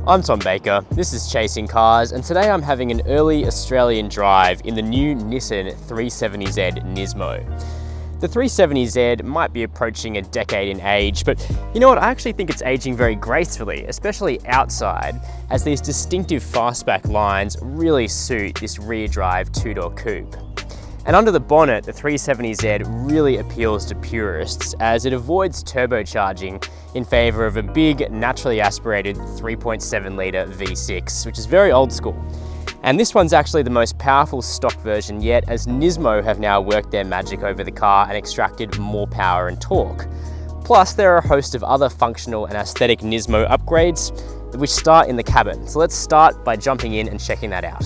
I'm Tom Baker, this is Chasing Cars, and today I'm having an early Australian drive in the new Nissan 370Z NISMO. The 370Z might be approaching a decade in age, but you know what, I actually think it's aging very gracefully, especially outside, as these distinctive fastback lines really suit this rear drive two-door coupe. And under the bonnet, the 370Z really appeals to purists as it avoids turbocharging in favour of a big, naturally aspirated 3.7 litre V6, which is very old school. And this one's actually the most powerful stock version yet, as Nismo have now worked their magic over the car and extracted more power and torque. Plus, there are a host of other functional and aesthetic Nismo upgrades, which start in the cabin. So let's start by jumping in and checking that out.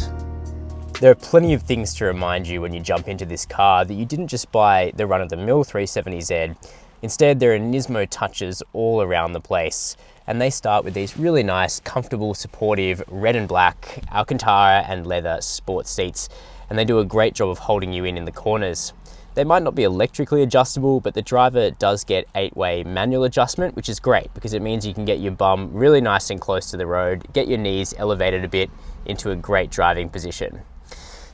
There are plenty of things to remind you when you jump into this car that you didn't just buy the run-of-the-mill 370Z. Instead, there are Nismo touches all around the place. And they start with these really nice, comfortable, supportive red and black Alcantara and leather sports seats. And they do a great job of holding you in the corners. They might not be electrically adjustable, but the driver does get 8-way manual adjustment, which is great because it means you can get your bum really nice and close to the road, get your knees elevated a bit into a great driving position.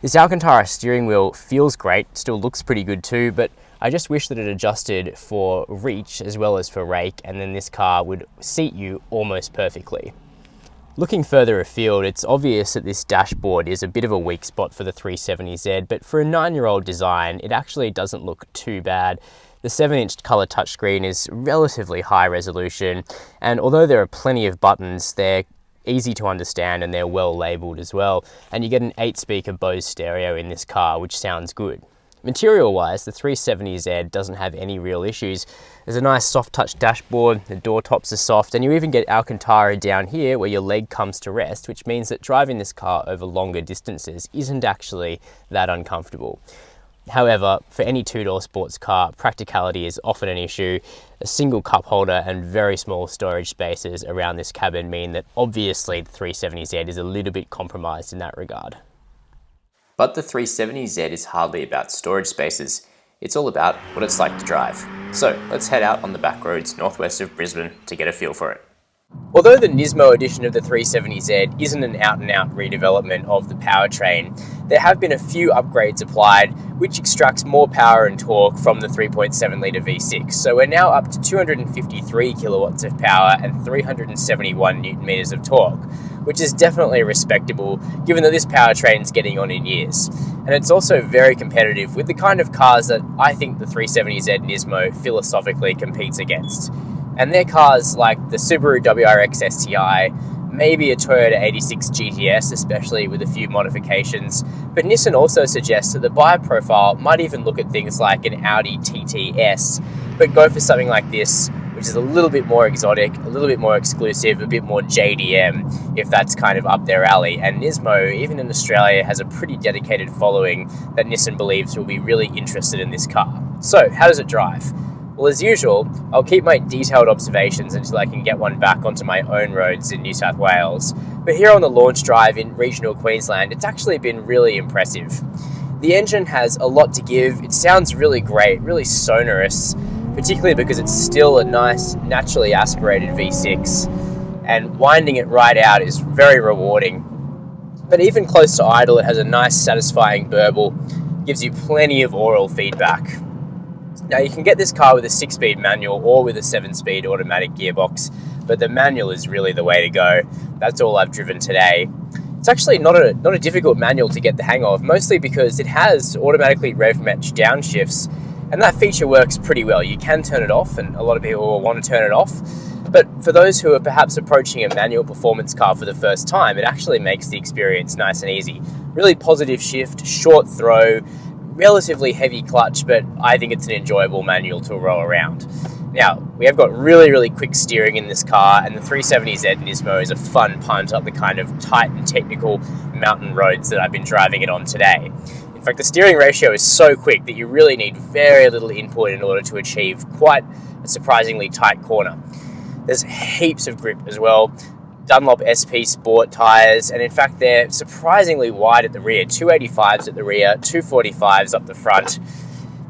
This Alcantara steering wheel feels great, still looks pretty good too, but I just wish that it adjusted for reach as well as for rake, and then this car would seat you almost perfectly. Looking further afield, it's obvious that this dashboard is a bit of a weak spot for the 370Z, but for a 9-year-old design, it actually doesn't look too bad. The 7-inch colour touchscreen is relatively high resolution, and although there are plenty of buttons, they're easy to understand and they're well labelled as well. And you get an 8-speaker Bose stereo in this car, which sounds good. Material-wise, the 370Z doesn't have any real issues. There's a nice soft touch dashboard, the door tops are soft, and you even get Alcantara down here where your leg comes to rest, which means that driving this car over longer distances isn't actually that uncomfortable. However, for any two-door sports car, practicality is often an issue. A single cup holder and very small storage spaces around this cabin mean that obviously the 370Z is a little bit compromised in that regard. But the 370Z is hardly about storage spaces. It's all about what it's like to drive. So let's head out on the back roads northwest of Brisbane to get a feel for it. Although the Nismo edition of the 370Z isn't an out-and-out redevelopment of the powertrain, there have been a few upgrades applied which extracts more power and torque from the 3.7 litre V6. So we're now up to 253 kilowatts of power and 371 newton meters of torque, which is definitely respectable given that this powertrain is getting on in years. And it's also very competitive with the kind of cars that I think the 370Z NISMO philosophically competes against. And they're cars like the Subaru WRX STI, maybe a Toyota 86 GTS, especially with a few modifications. But Nissan also suggests that the buyer profile might even look at things like an Audi TTS, but go for something like this, which is a little bit more exotic, a little bit more exclusive, a bit more JDM, if that's kind of up their alley. And Nismo, even in Australia, has a pretty dedicated following that Nissan believes will be really interested in this car. So, how does it drive? Well, as usual, I'll keep my detailed observations until I can get one back onto my own roads in New South Wales. But here on the launch drive in regional Queensland, it's actually been really impressive. The engine has a lot to give. It sounds really great, really sonorous, particularly because it's still a nice, naturally aspirated V6. And winding it right out is very rewarding. But even close to idle, it has a nice, satisfying burble, gives you plenty of oral feedback. Now you can get this car with a 6-speed manual or with a 7-speed automatic gearbox, but the manual is really the way to go. That's all I've driven today. It's actually not a difficult manual to get the hang of, mostly because it has automatically rev match downshifts, and that feature works pretty well. You can turn it off, and a lot of people will want to turn it off. But for those who are perhaps approaching a manual performance car for the first time, it actually makes the experience nice and easy. Really positive shift, short throw, relatively heavy clutch, but I think it's an enjoyable manual to roll around. Now, we have got really, really quick steering in this car, and the 370Z NISMO is a fun punt up the kind of tight and technical mountain roads that I've been driving it on today. In fact, the steering ratio is so quick that you really need very little input in order to achieve quite a surprisingly tight corner. There's heaps of grip as well. Dunlop SP Sport tyres, and in fact they're surprisingly wide at the rear, 285s at the rear, 245s up the front.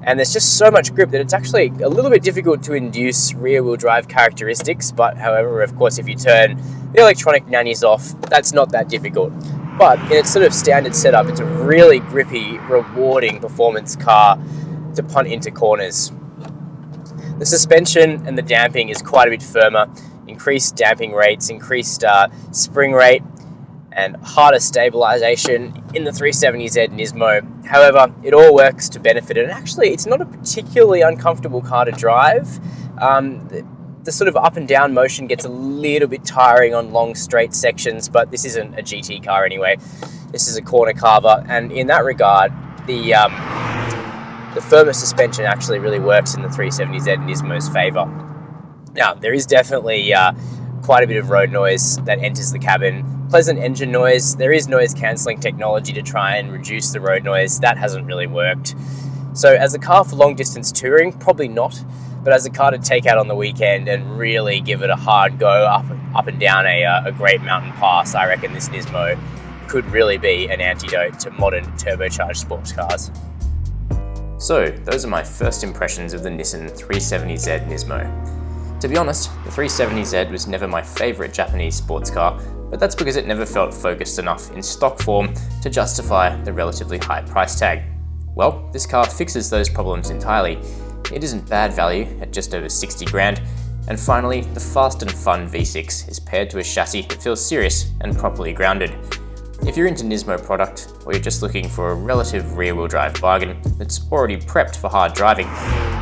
and there's just so much grip that it's actually a little bit difficult to induce rear-wheel drive characteristics. But however, of course, if you turn the electronic nannies off, that's not that difficult. But in its sort of standard setup, it's a really grippy, rewarding performance car to punt into corners. The suspension and the damping is quite a bit firmer, increased damping rates, increased spring rate, and harder stabilization in the 370Z NISMO. However, it all works to benefit it, and actually it's not a particularly uncomfortable car to drive. The sort of up and down motion gets a little bit tiring on long straight sections, but this isn't a GT car anyway. This is a corner carver, and in that regard, the firmer suspension actually really works in the 370Z NISMO's favor. Now, there is definitely quite a bit of road noise that enters the cabin. Pleasant engine noise. There is noise cancelling technology to try and reduce the road noise. That hasn't really worked. So as a car for long distance touring, probably not. But as a car to take out on the weekend and really give it a hard go up and down a great mountain pass, I reckon this NISMO could really be an antidote to modern turbocharged sports cars. So those are my first impressions of the Nissan 370Z NISMO. To be honest, the 370Z was never my favourite Japanese sports car, but that's because it never felt focused enough in stock form to justify the relatively high price tag. Well, this car fixes those problems entirely. It isn't bad value at just over 60 grand, and finally, the fast and fun V6 is paired to a chassis that feels serious and properly grounded. If you're into NISMO product, or you're just looking for a relative rear-wheel drive bargain that's already prepped for hard driving,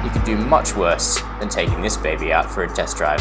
you could do much worse than taking this baby out for a test drive.